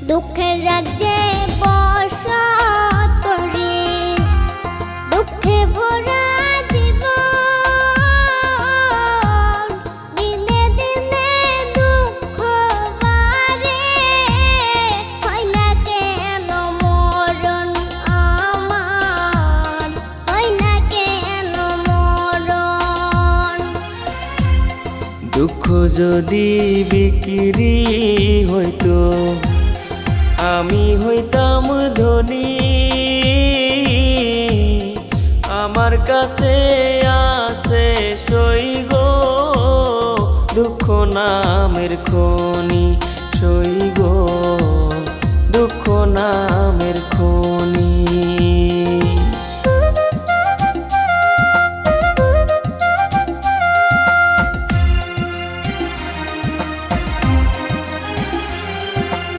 দুঃখের রাজ্যে বসত রে, দুঃখে ভরা জীবন, দিনে দিনে দুঃখ বাড়ে, হয় না কেন মরণ আমার, হয় না কেন মরণ। দুঃখ যদি বিক্রি হইতো আমি হইতাম ধনী, আমার কাছে আছে সই গো দুঃখ নামের খনি।